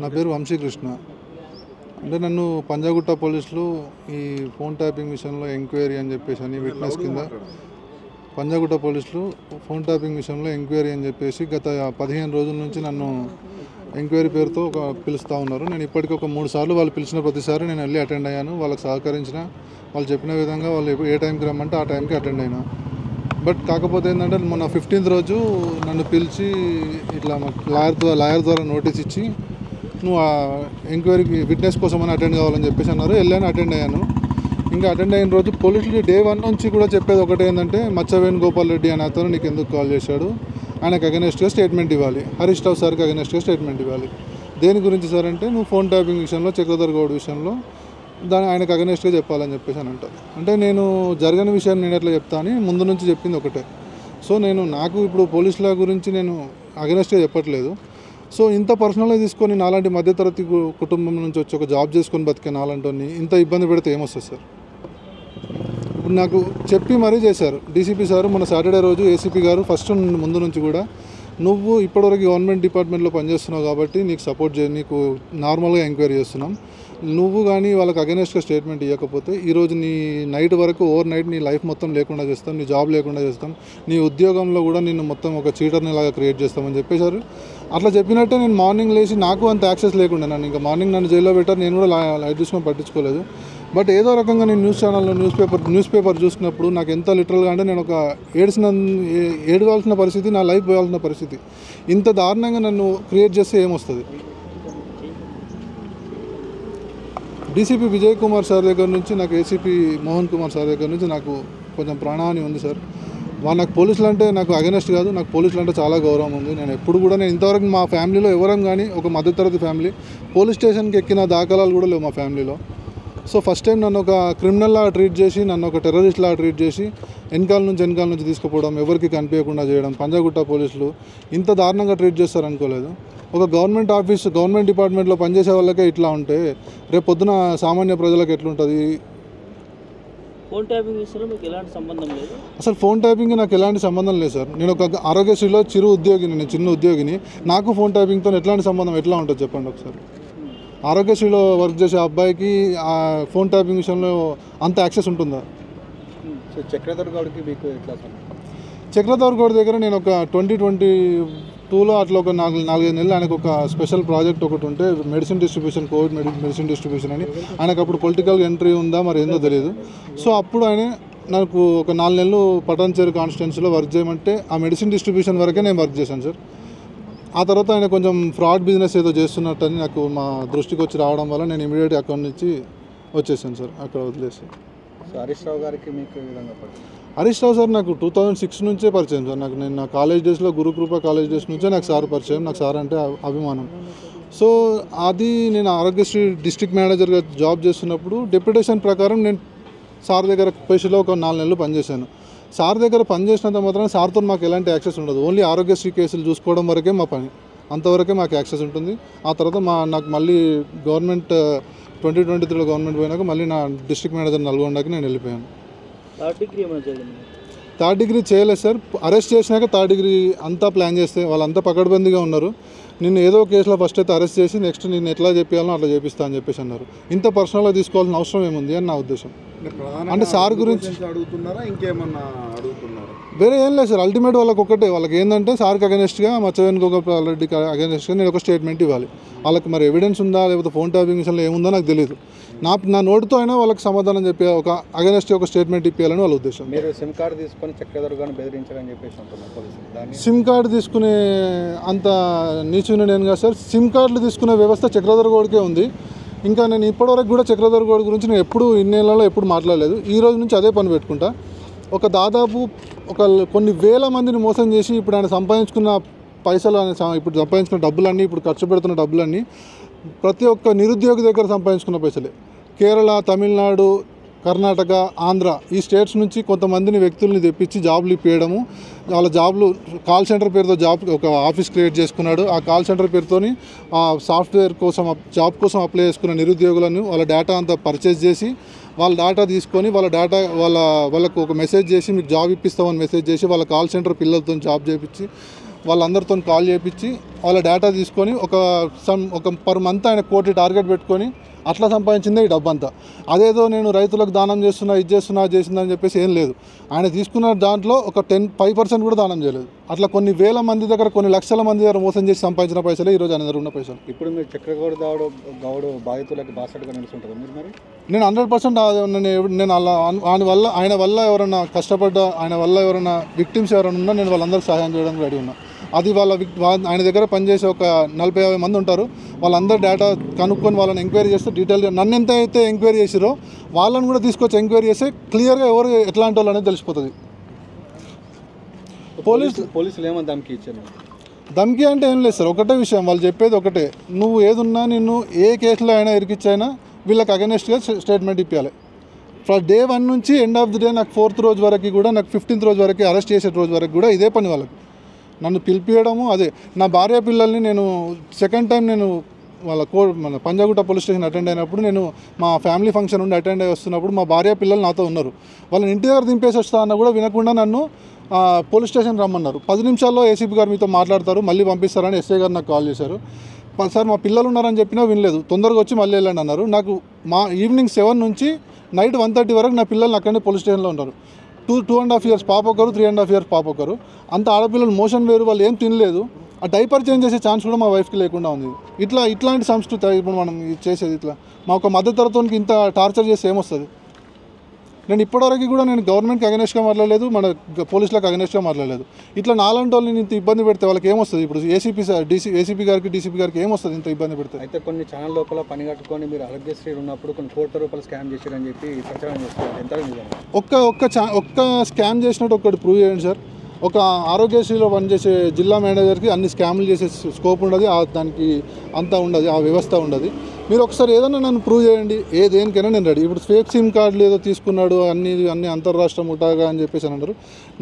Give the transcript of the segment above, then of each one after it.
నా పేరు వంశీకృష్ణ. అంటే నన్ను పంజాగుట్ట పోలీసులు ఈ ఫోన్ ట్యాపింగ్ విషయంలో ఎంక్వైరీ అని చెప్పేసి అని విట్నెస్ కింద పంజాగుట్ట పోలీసులు ఫోన్ ట్యాపింగ్ విషయంలో ఎంక్వైరీ అని చెప్పేసి గత 15 రోజుల నుంచి నన్ను ఎంక్వైరీ పేరుతో పిలుస్తూ ఉన్నారు. నేను ఇప్పటికీ ఒక 3 సార్లు వాళ్ళు పిలిచిన ప్రతిసారి నేను వెళ్ళి అటెండ్ అయ్యాను. వాళ్ళకి సహకరించిన, వాళ్ళు చెప్పిన విధంగా వాళ్ళు ఏ టైంకి రమ్మంటే ఆ టైంకి అటెండ్ అయినా. బట్ కాకపోతే ఏంటంటే మొన్న 15th రోజు నన్ను పిలిచి ఇట్లా లాయర్ ద్వారా నోటీస్ ఇచ్చి నువ్వు ఆ ఎంక్వైరీకి విట్నెస్ కోసం అని అటెండ్ కావాలని చెప్పేసి అన్నారు. వెళ్ళాను, అటెండ్ అయ్యాను. ఇంకా అటెండ్ అయిన రోజు పోలీసులు డే 1 నుంచి కూడా చెప్పేది ఒకటే ఏంటంటే మచ్చవేణు గోపాల్ రెడ్డి అనే అతను నీకు ఎందుకు కాల్ చేశాడు, ఆయనకు అగెనెస్ట్గా స్టేట్మెంట్ ఇవ్వాలి, హరీష్ రావు సార్కి అగెనెస్ట్గా స్టేట్మెంట్ ఇవ్వాలి. దేని గురించి సార్ అంటే నువ్వు ఫోన్ ట్యాపింగ్ విషయంలో చక్రధర్ గౌడ్ విషయంలో ఆయనకు అగెనెస్ట్గా చెప్పాలని చెప్పేసి అని అంటారు. అంటే నేను జరగని విషయం నేను ఎట్లా చెప్తా అని ముందు నుంచి చెప్పింది ఒకటే. సో నాకు ఇప్పుడు పోలీసుల గురించి నేను అగెనెస్ట్గా చెప్పట్లేదు. సో ఇంత పర్సనల్గా తీసుకొని నాలాంటి మధ్యతరగతి కుటుంబం నుంచి వచ్చి ఒక జాబ్ చేసుకొని బతికే నాలంటోని ఇంత ఇబ్బంది పెడితే ఏమొస్తుంది సార్? ఇప్పుడు నాకు చెప్పి మరీ చేశారు డీసీపీ సార్. మన సాటర్డే రోజు ఏసీపీ గారు ఫస్ట్ ముందు నుంచి కూడా నువ్వు ఇప్పటివరకు గవర్నమెంట్ డిపార్ట్మెంట్లో పనిచేస్తున్నావు కాబట్టి నీకు సపోర్ట్ నీకు నార్మల్గా ఎంక్వైరీ చేస్తున్నాం. నువ్వు కానీ వాళ్ళకి అగెనెస్ట్గా స్టేట్మెంట్ ఇవ్వకపోతే ఈరోజు నీ నైట్ వరకు ఓవర్ నైట్ నీ లైఫ్ మొత్తం లేకుండా చేస్తాం, నీ జాబ్ లేకుండా చేస్తాం, నీ ఉద్యోగంలో కూడా నిన్ను మొత్తం ఒక చీటర్ని లాగా క్రియేట్ చేస్తామని చెప్పేశారు. అట్లా చెప్పినట్టే నేను మార్నింగ్ లేచి నాకు అంత యాక్సెస్ లేకుండా నన్ను ఇంకా మార్నింగ్ నన్ను జైల్లో పెట్టారు. నేను కూడా లైట్ తీసుకొని పట్టించుకోలేదు. బట్ ఏదో రకంగా నేను న్యూస్ ఛానల్లో న్యూస్ పేపర్ చూసినప్పుడు నాకు ఎంత లిటరల్గా అంటే నేను ఒక ఏడవాల్సిన పరిస్థితి, నా లైఫ్ పోయాల్సిన పరిస్థితి. ఇంత దారుణంగా నన్ను క్రియేట్ చేస్తే ఏమొస్తుంది? డీసీపీ విజయ్ కుమార్ సార్ దగ్గర నుంచి నాకు ఏసీపీ మోహన్ కుమార్ సార్ దగ్గర నుంచి నాకు కొంచెం ప్రాణహాని ఉంది సార్. నాకు పోలీసులు అంటే నాకు అగెనెస్ట్ కాదు, నాకు పోలీసులు అంటే చాలా గౌరవం ఉంది. నేను ఎప్పుడు కూడా ఇంతవరకు మా ఫ్యామిలీలో ఎవరం కానీ ఒక మధ్యతరగతి ఫ్యామిలీ పోలీస్ స్టేషన్కి ఎక్కిన దాఖలాలు కూడా లేవు మా ఫ్యామిలీలో. సో ఫస్ట్ టైం నన్ను ఒక క్రిమినల్లా ట్రీట్ చేసి, నన్ను ఒక టెర్రరిస్ట్లా ట్రీట్ చేసి వెనకాల నుంచి తీసుకుపోవడం, ఎవరికి కనిపించకుండా చేయడం, పంజాగుట్ట పోలీసులు ఇంత దారుణంగా ట్రీట్ చేస్తారు అనుకోలేదు. ఒక గవర్నమెంట్ డిపార్ట్మెంట్లో పనిచేసే వాళ్ళకే ఇట్లా ఉంటే రేపు పొద్దున సామాన్య ప్రజలకు ఎట్లుంటుంది? ఫోన్ ట్యాపింగ్ విషయంలో మీకు ఎలాంటి సంబంధం లేదు? అసలు ఫోన్ ట్యాపింగ్కి నాకు ఎలాంటి సంబంధం లేదు సార్. నేను ఒక ఆరోగ్యశ్రీలో చిన్న ఉద్యోగిని. నాకు ఫోన్ ట్యాపింగ్తో ఎట్లాంటి సంబంధం ఎట్లా ఉంటుంది చెప్పండి ఒకసారి? ఆరోగ్యశ్రీలో వర్క్ చేసే అబ్బాయికి ఫోన్ ట్యాపింగ్ విషయంలో అంత యాక్సెస్ ఉంటుందా? చక్రధర్ గౌడ్కి మీకు ఎట్లా? చక్రధర్ గౌడ్ దగ్గర నేను ఒక 2022లో అట్లా ఒక 4-5 నెలలు ఆయనకు ఒక స్పెషల్ ప్రాజెక్ట్ ఒకటి ఉంటే medicine distribution, Covid medicine distribution అని. ఆయనకు అప్పుడు పొలిటికల్ ఎంట్రీ ఉందా మరి ఏందో తెలియదు. సో అప్పుడు ఆయన నాకు ఒక 4 నెలలు పటాన్చేరు కాన్స్టిట్యున్సీలో వర్క్ చేయమంటే ఆ మెడిసిన్ డిస్ట్రిబ్యూషన్ వరకే నేను వర్క్ చేశాను సార్. ఆ తర్వాత ఆయన కొంచెం ఫ్రాడ్ బిజినెస్ ఏదో చేస్తున్నట్టని నాకు మా దృష్టికి వచ్చి రావడం వల్ల నేను ఇమీడియట్ అకౌంట్ నుంచి వచ్చేసాను సార్, అక్కడ వదిలేసి. హరీష్ రావు గారికి మీకు ఏ విధంగా పరిచయం? హరీష్ రావు సార్ నాకు 2006 నుంచే పరిచయం సార్. నేను నా కాలేజ్ డేస్లో గురుకృప కాలేజ్ డేస్ నుంచే నాకు సార్ పరిచయం. నాకు సార్ అంటే అభిమానం. సో అది నేను ఆరోగ్యశ్రీ డిస్ట్రిక్ట్ మేనేజర్గా జాబ్ చేస్తున్నప్పుడు డెప్యుటేషన్ ప్రకారం నేను సార్ దగ్గర పేషలో ఒక 4 నెలలు పనిచేశాను. సార్ దగ్గర పనిచేసినంత మాత్రం సార్తో మాకు ఎలాంటి యాక్సెస్ ఉండదు. ఓన్లీ ఆరోగ్యశ్రీ కేసులు చూసుకోవడం వరకే మా పని, అంతవరకే మాకు యాక్సెస్ ఉంటుంది. ఆ తర్వాత నాకు మళ్ళీ గవర్నమెంట్ 2023లో గవర్నమెంట్ పోయినాక మళ్ళీ నా డిస్ట్రిక్ట్ మేనేజర్ నల్గొండకి నేను వెళ్ళిపోయాను. థర్డ్ డిగ్రీ చేయలేదు సార్. అరెస్ట్ చేసినాక థర్డ్ డిగ్రీ అంతా ప్లాన్ చేస్తే వాళ్ళంతా పకడ్బందీగా ఉన్నారు. నిన్ను ఏదో కేసులో ఫస్ట్ అయితే అరెస్ట్ చేసి నెక్స్ట్ నేను ఎట్లా చెప్పాలో అట్లా చేపిస్తా అని చెప్పేసి అన్నారు. ఇంత పర్సనల్గా తీసుకోవాల్సిన అవసరం ఏముంది అని నా ఉద్దేశం. అంటే సార్ గురించి అడుగుతున్నారా, ఇంకేమన్నా అడుగుతున్నారా? వేరే ఏం లేదు సార్. అల్టిమేట్ వాళ్ళకి ఒకటే, వాళ్ళకి ఏంటంటే సార్కి అగెనెస్ట్గా మచ్చవేణు గోపాల్ రెడ్డికి అగెనెస్ట్గా నేను ఒక స్టేట్మెంట్ ఇవ్వాలి. వాళ్ళకి మరి ఎవిడెన్స్ ఉందా లేకపోతే ఫోన్ ట్యాపింగ్ విషయంలో ఏముందో నాకు తెలియదు. నా నోటితో అయినా వాళ్ళకి సమాధానం చెప్పి ఒక అగెనెస్ట్ ఒక స్టేట్మెంట్ ఇప్పించాలని వాళ్ళ ఉద్దేశం. మీరు సిమ్ కార్డు తీసుకొని చక్రధర్ గారిని బెదిరించాలని చెప్పేసి అంటున్నారు. సిమ్ కార్డు తీసుకునే అంత నీచుని నేను కాదు సార్. సిమ్ కార్డులు తీసుకునే వ్యవస్థ చక్రధర్ గౌడ్కే ఉంది. ఇంకా నేను ఇప్పటివరకు కూడా చక్రధర్ గౌడ్ గురించి నేను ఎప్పుడు ఇన్నేళ్లలో ఎప్పుడు మాట్లాడలేదు. ఈ రోజు నుంచి అదే పని పెట్టుకుంటా. దాదాపు కొన్ని వేల మందిని మోసం చేసి ఇప్పుడు ఆయన సంపాదించుకున్న పైసలు, ఇప్పుడు సంపాదించుకున్న డబ్బులన్నీ, ఇప్పుడు ఖర్చు పెడుతున్న డబ్బులన్నీ ప్రతి ఒక్క నిరుద్యోగి దగ్గర సంపాదించుకున్న పైసలే. కేరళ, తమిళనాడు, కర్ణాటక, ఆంధ్ర ఈ స్టేట్స్ నుంచి కొంతమందిని వ్యక్తుల్ని తెప్పించి జాబ్లు ఇప్పించడము. వాళ్ళ జాబ్లు కాల్ సెంటర్ పేరుతో ఒక ఆఫీస్ క్రియేట్ చేసుకున్నాడు. ఆ కాల్ సెంటర్ పేరుతోని ఆ సాఫ్ట్వేర్ కోసం జాబ్ కోసం అప్లై చేసుకున్న నిరుద్యోగులను వాళ్ళ డేటా అంతా పర్చేజ్ చేసి వాళ్ళ డేటా తీసుకొని వాళ్ళకు ఒక మెసేజ్ చేసి మీకు జాబ్ ఇప్పిస్తామని మెసేజ్ చేసి వాళ్ళ కాల్ సెంటర్ పిల్లలతో జాబ్ చేయించి వాళ్ళందరితో కాల్ చేయించి వాళ్ళ డేటా తీసుకొని ఒక పర్ మంత్ ఆయన కోటి టార్గెట్ పెట్టుకొని అట్లా సంపాదించిందే ఈ డబ్బంతా. అదేదో నేను రైతులకు దానం చేస్తున్నా ఇది చేస్తున్నా అది చేస్తున్నా అని చెప్పేసి ఏం లేదు. ఆయన తీసుకున్న దాంట్లో ఒక 5% కూడా దానం చేయలేదు. అట్లా కొన్ని వేల మంది దగ్గర కొన్ని లక్షల మంది దగ్గర మోసం చేసి సంపాదించిన పైసలే ఈరోజు ఆయన దగ్గర ఉన్న పైసలు. ఇప్పుడు మీరు చక్రగౌడ గౌడ్ బాధితులకు బాసటగా నిలుస్తుంటారు మీరు మరి? నేను 100% నేను అలా ఆయన వల్ల ఎవరైనా కష్టపడ్డ, ఆయన వల్ల ఎవరైనా విక్టిమ్స్ ఎవరైనా ఉన్నా నేను వాళ్ళందరికీ సహాయం చేయడానికి రెడీ ఉన్నా. అది ఆయన దగ్గర పనిచేసే ఒక 40-50 మంది ఉంటారు. వాళ్ళందరూ డేటా కనుక్కొని వాళ్ళని ఎంక్వైరీ చేస్తే డీటెయిల్గా నన్ను ఎంత అయితే ఎంక్వైరీ చేసిరో వాళ్ళని కూడా తీసుకొచ్చి ఎంక్వైరీ చేస్తే క్లియర్గా ఎవరు ఎట్లాంటి వాళ్ళు అనేది తెలిసిపోతుంది. పోలీసులు ఏమో ధమ్కి ఇచ్చారు? ధమ్కి అంటే ఏం లేదు సార్, ఒకటే విషయం వాళ్ళు చెప్పేది ఒకటే, నువ్వు ఏదున్నా నిన్ను ఏ కేసులో అయినా ఇరికిచ్చైనా వీళ్ళకి అగెనెస్ట్గా స్టేట్మెంట్ ఇప్పించాలి. ఫస్ట్ డే 1 నుంచి ఎండ్ ఆఫ్ ది డే నాకు 4th రోజు వరకు కూడా, నాకు 15th రోజు వరకు అరెస్ట్ చేసే రోజు వరకు కూడా ఇదే పని వాళ్ళకి. నన్ను పిలిపియడము అదే. నా భార్య పిల్లల్ని నేను సెకండ్ టైం నేను మన పంజాగుట్ట పోలీస్ స్టేషన్ అటెండ్ అయినప్పుడు, నేను మా ఫ్యామిలీ ఫంక్షన్ ఉండి అటెండ్ అయ్యి వస్తున్నప్పుడు మా భార్య పిల్లలు నాతో ఉన్నారు. వాళ్ళని ఇంటి దగ్గర దింపేసి వస్తా అన్న కూడా వినకుండా నన్ను పోలీస్ స్టేషన్ రమ్మన్నారు. 10 నిమిషాల్లో ఏసీపీ గారు మీతో మాట్లాడతారు, మళ్ళీ పంపిస్తారని ఎస్ఐ గారు నాకు కాల్ చేశారు. సార్ మా పిల్లలు ఉన్నారని చెప్పినా వినలేదు, తొందరగా వచ్చి మళ్ళీ వెళ్ళండి అన్నారు. నాకు ఈవినింగ్ 7 నుంచి నైట్ 1:30 వరకు నా పిల్లలు అక్కడనే పోలీస్ స్టేషన్లో ఉన్నారు. 2.5 years పాప ఒకరు, 3.5 years పాప ఒకరు. అంత ఆడపిల్లలు మోషన్ వేరు, వాళ్ళు ఏం తినలేదు. ఆ డైపర్ చేంజ్ చేసే ఛాన్స్ కూడా మా వైఫ్కి లేకుండా ఉంది. ఇట్లాంటి సంస్కృతి ఇప్పుడు మనం చేసేది. ఇట్లా మా ఒక మధ్యతరగతికి ఇంత టార్చర్ చేస్తే ఏమొస్తుంది? నేను ఇప్పటివరకు కూడా నేను గవర్నమెంట్కి అగెనెస్ట్గా మాట్లాడలేదు, మన పోలీసులకు అగెనెస్ట్గా మాట్లాడలేదు. ఇట్లా నాలాంటి వాళ్ళని ఇంత ఇబ్బంది పెడితే వాళ్ళకి ఏమొస్తుంది? ఇప్పుడు ఏసీపీ గారికి డీసీపీ గారికి ఏమొస్తుంది ఇంత ఇబ్బంది పెడితే? అయితే కొన్ని ఛానల్ లోపల పని కట్టుకొని మీరు ఆరోగ్యశ్రీ ఉన్నప్పుడు కొన్ని ₹1,00,00,000 స్కామ్ చేశారని చెప్పి ప్రచారం చేస్తారు. ఎంత ఒక్క స్కామ్ చేసినట్టు ఒక్కటి ప్రూవ్ చేయండి సార్. ఒక ఆరోగ్యశ్రీలో పనిచేసే జిల్లా మేనేజర్కి అన్ని స్కామ్లు చేసే స్కోప్ ఉండదు, దానికి అంతా ఉండదు, ఆ వ్యవస్థ ఉండదు. మీరు ఒకసారి ఏదైనా నన్ను ప్రూవ్ చేయండి, దేనికైనా నేను రెడీ. ఇప్పుడు ఫేక్ సిమ్ కార్డులు ఏదో తీసుకున్నాడు అన్ని అంతర్రాష్ట్ర ముఠాగా అని చెప్పేసి అని అంటారు.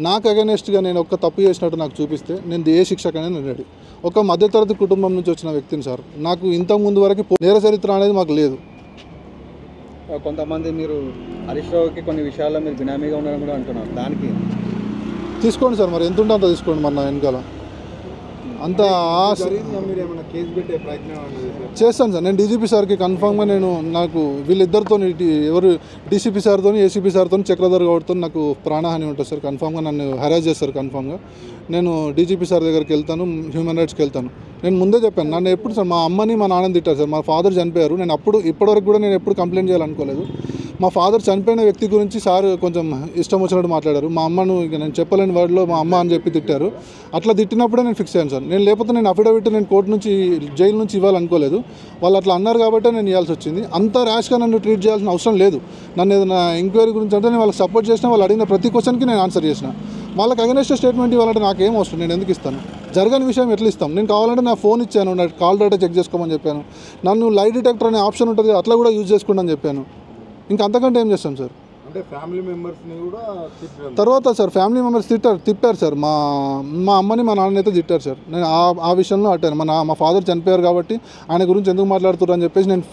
నాకు అగెనెస్ట్గా నేను ఒక్క తప్పు చేసినట్టు నాకు చూపిస్తే నేను ఏ శిక్షకైనా నేను రెడీ. ఒక మధ్యతరగతి కుటుంబం నుంచి వచ్చిన వ్యక్తిని సార్. నాకు ఇంతకుముందు వరకు నేర చరిత్ర అనేది మాకు లేదు. కొంతమంది మీరు హరీష్ రావుకి కొన్ని విషయాల్లో మీరు బినామీగా ఉన్నారని కూడా అంటున్నారు. దానికి తీసుకోండి సార్, మరి ఎంత ఉంటే అంత తీసుకోండి. మరి నా వెనకాల అంత చేస్తాను సార్. నేను డీజీపీ సార్కి కన్ఫామ్గా నాకు వీళ్ళిద్దరితో ఎవరు డీసీపీ సార్తో ఏసీపీ సార్తో చక్రధర్ గౌడ్తో నాకు ప్రాణహాని ఉంటుంది సార్. కన్ఫామ్గా నన్ను హెరాస్ చేస్తారు. కన్ఫామ్గా నేను డీజీపీ సార్ దగ్గరికి వెళ్తాను, హ్యూమన్ రైట్స్కి వెళ్తాను. నేను ముందే చెప్పాను, నన్ను ఎప్పుడు సార్ మా అమ్మని మా నాన్నని తిట్టారు సార్. మా ఫాదర్ చనిపోయారు. నేను ఇప్పటివరకు కూడా నేను ఎప్పుడు కంప్లైంట్ చేయాలనుకోలేదు. మా ఫాదర్ చనిపోయిన వ్యక్తి గురించి సార్ కొంచెం ఇష్టం వచ్చినట్టు మాట్లాడారు. మా అమ్మను ఇక నేను చెప్పలేని వర్డ్లో మా అమ్మ అని చెప్పి తిట్టారు. అట్లా తిట్టినప్పుడే నేను ఫిక్స్ అయ్యాను సార్. లేకపోతే నేను అఫిడవిట్ నేను కోర్టు నుంచి జైలు నుంచి ఇవ్వాలనుకోలేదు. వాళ్ళు అట్లా అన్నారు కాబట్టి నేను ఇవ్వాల్సి వచ్చింది. అంత ర్యాష్గా నన్ను ట్రీట్ చేయాల్సిన అవసరం లేదు. నన్ను ఏదైనా ఎంక్వైరీ గురించి అంటే నేను వాళ్ళకి సపోర్ట్ చేసిన, వాళ్ళు అడిగిన ప్రతి క్వశ్చన్కి నేను ఆన్సర్ చేసిన. వాళ్ళకి అగెనెస్ట్ స్టేట్మెంట్ ఇవ్వాలంటే నాకేం అవసరం, నేను ఎందుకు ఇస్తాను? జరగని విషయం ఎట్లా ఇస్తాం? నేను కావాలంటే నా ఫోన్ ఇచ్చాను, నా కాల్ డేటా చెక్ చేసుకోమని చెప్పాను. నన్ను లై డిటెక్టర్ అనే ఆప్షన్ ఉంటుంది, అట్లా కూడా యూజ్ చేసుకోండి అని చెప్పాను. ఇంకా అంతకంటే ఏం చేస్తాం సార్? అంటే ఫ్యామిలీ మెంబర్స్ని కూడా తర్వాత సార్ ఫ్యామిలీ మెంబర్స్ తిప్పారు సార్. మా అమ్మని మా నాన్న అయితే తిట్టారు సార్. నేను ఆ విషయంలో అట్టాను. మా ఫాదర్ చనిపోయారు కాబట్టి ఆయన గురించి ఎందుకు మాట్లాడుతున్నారు అని చెప్పేసి నేను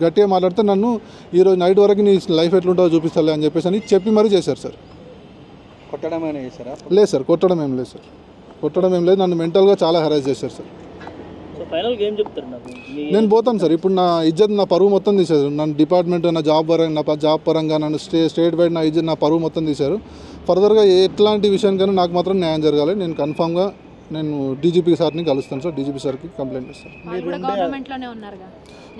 గట్టిగా మాట్లాడితే నన్ను ఈరోజు నైట్ వరకు నీ లైఫ్ ఎట్లుంటుందో చూపిస్తాలే అని చెప్పేసి చెప్పి మరీ చేశారు సార్. కొట్టడం ఏమైనా చేశారా? లేదు సార్, కొట్టడం ఏం లేదు సార్. కొట్టడం ఏం లేదు. నన్ను మెంటల్గా చాలా హెరాస్ చేశారు సార్. నేను పోతాను సార్. ఇప్పుడు నా ఇజ్జత్, నా పరువు మొత్తం తీశారు. నన్ను డిపార్ట్మెంట్, నా జాబ్ పరంగా నన్ను స్టేట్ వైడ్ నా ఇజ్జత్, నా పరువు మొత్తం తీశారు. ఫర్దర్గా ఎట్లాంటి విషయానికైనా నాకు మాత్రం న్యాయం జరగాలి. నేను కన్ఫామ్గా డీజీపీ సార్ని కలుస్తాను సార్. డీజీపీ సార్కి కంప్లైంట్ చేస్తాను.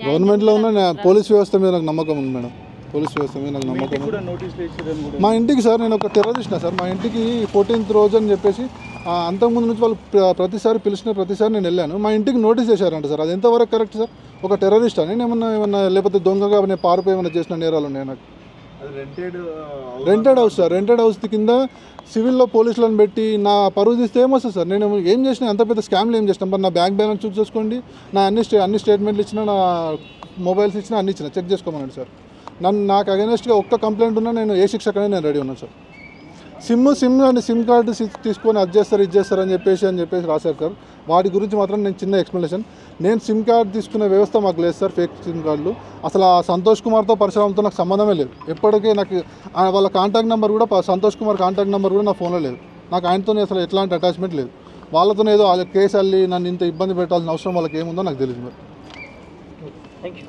గవర్నమెంట్లో ఉన్న పోలీస్ వ్యవస్థ మీద నాకు నమ్మకం ఉంది మేడం. పోలీస్ వ్యవస్థ మీద నాకు నమ్మకం ఉంది. మా ఇంటికి సార్ నేను ఒక టెర్రరిస్ట్నా సార్. మా ఇంటికి 14th రోజు అని చెప్పేసి అంతకుముందు నుంచి వాళ్ళు ప్రతిసారి పిలిచిన ప్రతిసారి నేను వెళ్ళాను. మా ఇంటికి నోటీస్ చేశారంట సార్. అది ఎంతవరకు కరెక్ట్ సార్? ఒక టెర్రరిస్ట్ అని ఏమన్నా లేకపోతే దొంగగా నేను పారిపోయి ఏమైనా చేసిన నేరాలు ఉన్నాయి నాకు? Rented house sir. Rented house కింద సివిల్లో పోలీసులను పెట్టి నా పరువు తీస్తే ఏమొస్తుంది సార్? నేను ఏం చేసిన? అంత పెద్ద స్కామ్లు ఏం చేసినా? మరి నా బ్యాంక్ బ్యాలెన్స్ చూసి చేసుకోండి, నా అన్ని స్టేట్మెంట్లు ఇచ్చినా, నా మొబైల్స్ ఇచ్చినా, అన్ని ఇచ్చినా, చెక్ చేసుకోమన్నాడు సార్. నాకు అగెనెస్ట్గా ఒక్క కంప్లైంట్ ఉన్నా నేను ఏ శిక్షకనే నేను రెడీ ఉన్నాను సార్. సిమ్ కార్డు తీసుకొని అది చేస్తారు అని చెప్పేసి రాశారు సార్. వాటి గురించి మాత్రం నేను చిన్న ఎక్స్ప్లెనేషన్. నేను సిమ్ కార్డు తీసుకునే వ్యవస్థ మాకు లేదు సార్. ఫేక్ సిమ్ కార్డులు అసలు ఆ సంతోష్ కుమార్తో పరశురామ్తో నాకు సంబంధమే లేదు. ఎప్పటికీ నాకు వాళ్ళ కాంటాక్ట్ నెంబర్ కూడా, సంతోష్ కుమార్ కాంటాక్ట్ నెంబర్ కూడా నా ఫోన్లో లేదు. నాకు ఆయనతో అసలు ఎట్లాంటి అటాచ్మెంట్ లేదు. వాళ్ళతోనే ఏదో కేసు అల్లి నన్ను ఇంత ఇబ్బంది పెట్టాల్సిన అవసరం వాళ్ళకి ఏముందో నాకు తెలియదు మరి. Thank you.